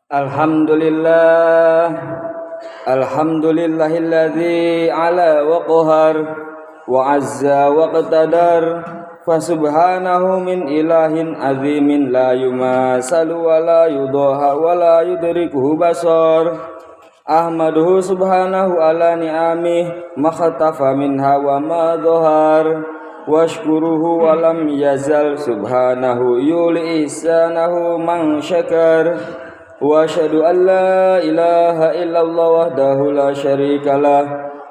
Alhamdulillah, alhamdulillahilladzi ala wa qahar wa azza wa qadar fasubhanahu min ilahin azimin la yumasalu wa la yudaha wa la yudrikuhu basar. Ahmaduhu subhanahu ala ni'amih makhatafa minha wa ma dhahar washkuruhu wa lam yazal subhanahu yuli ihsanahu man syakar. Wa asyhadu an la ilaha illallah wahdahu la syarikalah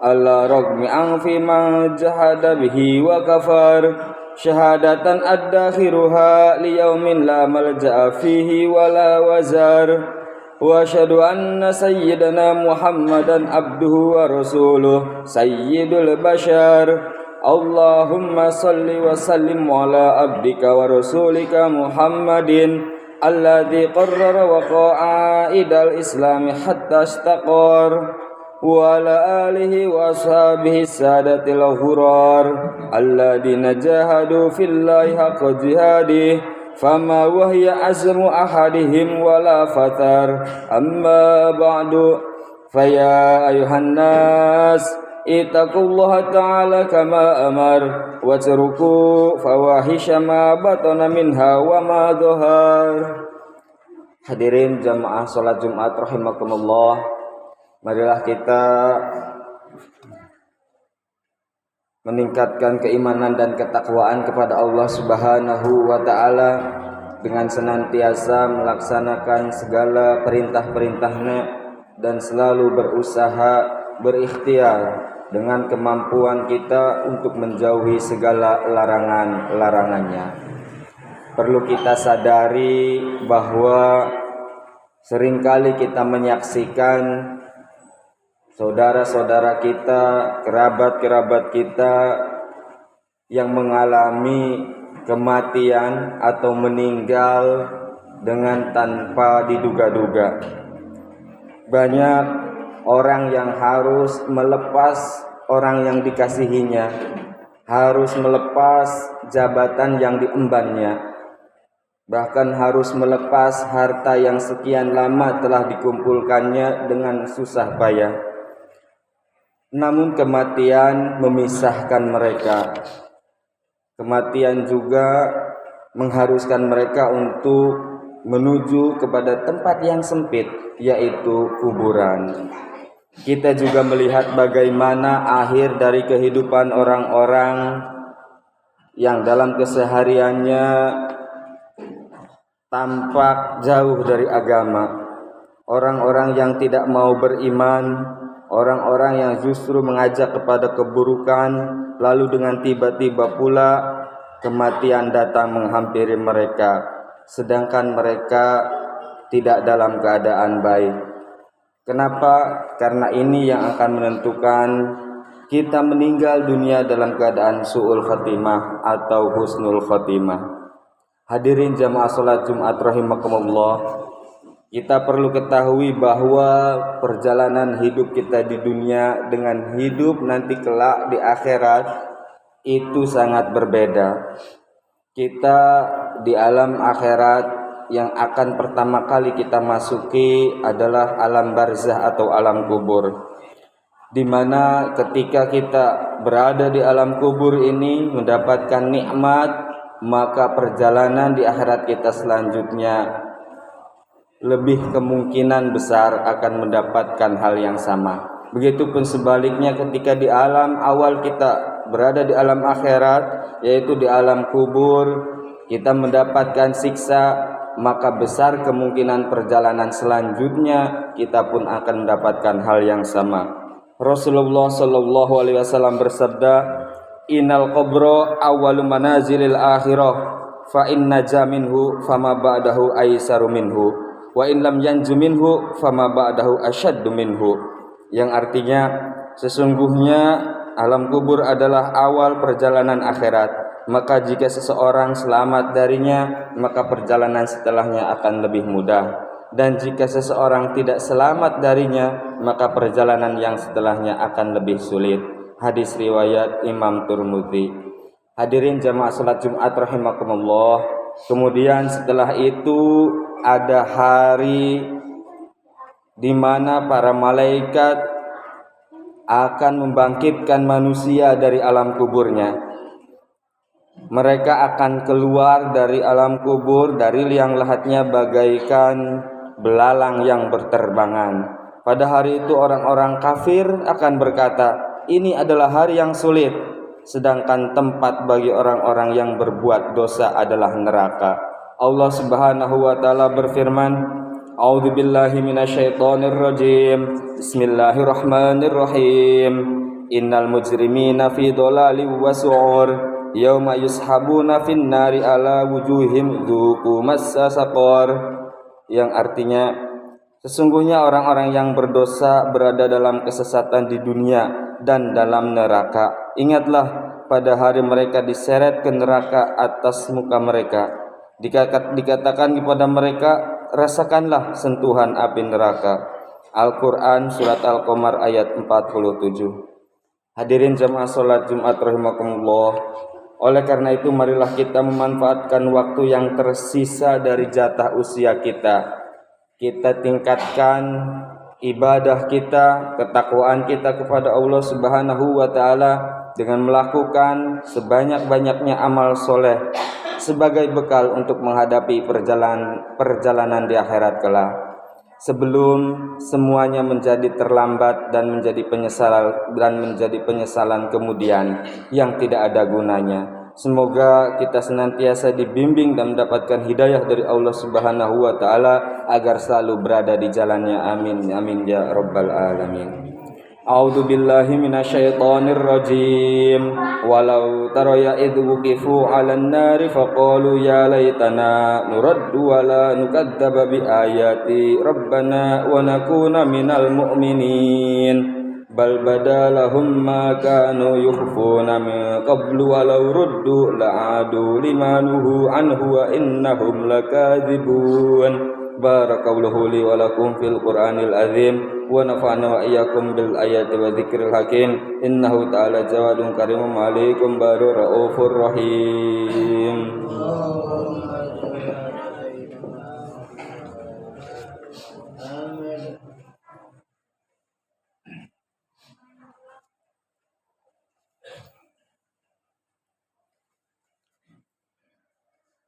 ala ragmi anfi man jahada bihi wa kafar syahadatan addakhiruha liyaumin la malja'a fihi wa la wazar. Wa asyhadu anna sayyidana Muhammadan abduhu wa rasuluh sayyidul bashar. Allahumma salli wa sallim ala abdika wa rasulika Muhammadin alladzi qarrara waqa'idal islami hatta istaqar wa ala alihi wa ashabihi sadatil ghurar alladzina jahadu fillahi haqqa jihadih fama wahya azmu ahadihim wala fatar amma ba'du faya ayuhan nas ittaqullaha ta'ala kama amar watruku fawahisha ma batana minha wa ma dhahar. Hadirin jamaah salat Jumat rahimakumullah, marilah kita meningkatkan keimanan dan ketakwaan kepada Allah Subhanahu wa taala dengan senantiasa melaksanakan segala perintah-perintahnya dan selalu berusaha berikhtiar dengan kemampuan kita untuk menjauhi segala larangan-larangannya. Perlu kita sadari bahwa seringkali kita menyaksikan saudara-saudara kita, kerabat-kerabat kita yang mengalami kematian atau meninggal dengan tanpa diduga-duga. Banyak orang yang harus melepas orang yang dikasihinya, harus melepas jabatan yang diembannya, bahkan harus melepas harta yang sekian lama telah dikumpulkannya dengan susah payah. Namun kematian memisahkan mereka. Kematian juga mengharuskan mereka untuk menuju kepada tempat yang sempit, yaitu kuburan. Kita juga melihat bagaimana akhir dari kehidupan orang-orang yang dalam kesehariannya tampak jauh dari agama. Orang-orang yang tidak mau beriman, orang-orang yang justru mengajak kepada keburukan, lalu dengan tiba-tiba pula kematian datang menghampiri mereka, sedangkan mereka tidak dalam keadaan baik. Kenapa? Karena ini yang akan menentukan kita meninggal dunia dalam keadaan su'ul khatimah atau husnul khatimah. Hadirin jamaah salat Jumat rahimakumullah, kita perlu ketahui bahwa perjalanan hidup kita di dunia dengan hidup nanti kelak di akhirat itu sangat berbeda. Kita di alam akhirat yang akan pertama kali kita masuki adalah alam barzah atau alam kubur, di mana ketika kita berada di alam kubur ini mendapatkan nikmat, maka perjalanan di akhirat kita selanjutnya lebih kemungkinan besar akan mendapatkan hal yang sama. Begitupun sebaliknya ketika di alam awal kita berada di alam akhirat, yaitu di alam kubur, kita mendapatkan siksa, maka besar kemungkinan perjalanan selanjutnya kita pun akan mendapatkan hal yang sama. Rasulullah sallallahu alaihi wasallam bersabda, "Innal qabra awwalu manazilil akhirah, fa inna jaminhu fama ba'dahu aisaru minhu, wa in lam yanju minhu fama ba'dahu asyaddu minhu." Yang artinya sesungguhnya alam kubur adalah awal perjalanan akhirat. Maka jika seseorang selamat darinya, maka perjalanan setelahnya akan lebih mudah. Dan jika seseorang tidak selamat darinya, maka perjalanan yang setelahnya akan lebih sulit. Hadis riwayat Imam Tirmidzi. Hadirin jamaah salat Jumat rahimakumullah. Kemudian setelah itu ada hari di mana para malaikat akan membangkitkan manusia dari alam kuburnya. Mereka akan keluar dari alam kubur dari liang lahatnya bagaikan belalang yang berterbangan. Pada hari itu orang-orang kafir akan berkata, ini adalah hari yang sulit, sedangkan tempat bagi orang-orang yang berbuat dosa adalah neraka. Allah Subhanahu wa taala berfirman, A'udzubillahi minasyaitonirrajim. Bismillahirrahmanirrahim. Innal mujrimina fi dhalalim wa su'ur. Yauma yushabuna fin nari ala wujuhim dzuqu massa saqar. Yang artinya, sesungguhnya orang-orang yang berdosa berada dalam kesesatan di dunia dan dalam neraka. Ingatlah pada hari mereka diseret ke neraka atas muka mereka. Dikatakan kepada mereka, rasakanlah sentuhan api neraka. Al-Quran Surat Al-Qamar ayat 47. Hadirin jamaah salat Jumat rahimakumullah. Oleh karena itu marilah kita memanfaatkan waktu yang tersisa dari jatah usia kita. Kita tingkatkan ibadah kita, ketakwaan kita kepada Allah Subhanahu wa taala dengan melakukan sebanyak-banyaknya amal soleh sebagai bekal untuk menghadapi perjalanan di akhirat kelak, sebelum semuanya menjadi terlambat dan menjadi penyesalan kemudian yang tidak ada gunanya. Semoga kita senantiasa dibimbing dan mendapatkan hidayah dari Allah Subhanahu wa taala agar selalu berada di jalannya. Amin amin ya rabbal alamin. A'udzu billahi minasyaitonir rajim. Walau tara ya idh wuqifu 'alan nari faqalu ya laitana nuraddu wa la nukadzdzaba bi ayati rabbana wa nakuna minal mu'minin. Bal badalahum ma kanu yukhfuna min qablu walau ruddu la'adu limanuhu anhu wa innahum lakadzibun. Barakallahu li wa lakum fil Qur'anil azim wa nafa'ana wa iyyakum bil ayati wa dzikril hakim. Innahu ta'ala jawadun karimun 'alaikum barur raufur rahim.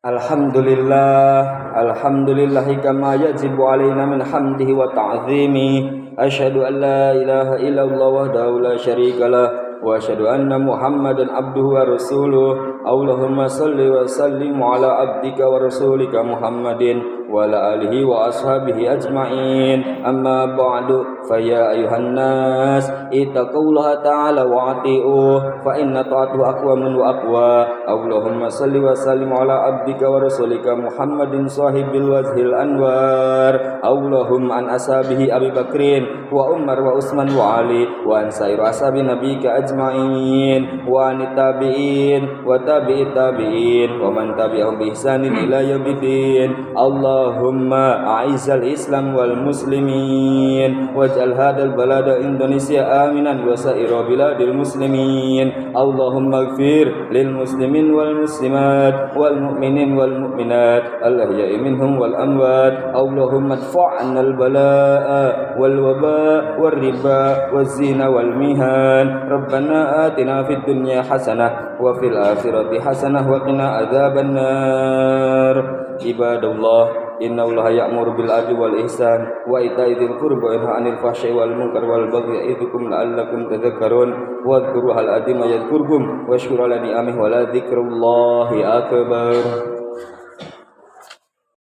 Alhamdulillahi kama yajibu alaina min hamdihi wa ta'zimi. Asyhadu an la ilaha illallah wahdahu la syarikalah wa asyhadu anna Muhammadan abduhu wa rasuluh. Allahumma salli wa sallim ala abdika wa rasulika Muhammadin wa ala alihi wa ashabihi ajma'in. Amma ba'du, fa ya ayuhan nas ittaqullaha ta'ala wa ati'uh fa inna ta'atuhu aqwamun wa aqwa. Allahumma salli wa sallim ala abdika wa rasulika Muhammadin sahibil wajhil anwar. Allahumma an ashabihi Abi Bakrin wa Umar wa Utsman wa Ali wa an sair ashabi nabika ajma'in wa an tabi'in wa tabi'it tabi'in wa man tabi'ahum bi ihsanin ila yaumiddin. Allahumma a'izzal Islam wal muslimin waj'al hadzal balada Indonesia aminan wa sa'ira biladil muslimin. Allahumma ighfir lil muslimin wal muslimat wal mu'minin wal mu'minat al ahya'i minhum wal amwat. Allahumma adfa'na al balaa wal waba wal riba waz zina wal mihan. Rabbana atina fid dunya hasanah wa fil akhirati hasanah wa qina adzaban nar. Ibadallah, inna allaha ya'muru bil adli wal ihsan wa ita'i dzil qurba wa yanha 'anil fahsya'i wal munkar wal baghi ya'idukum la'allakum tadhakkarun. Wadhkuru hal adima yadhkurkum washkuru ala ni'amihi wa la dzikrullahi akbar.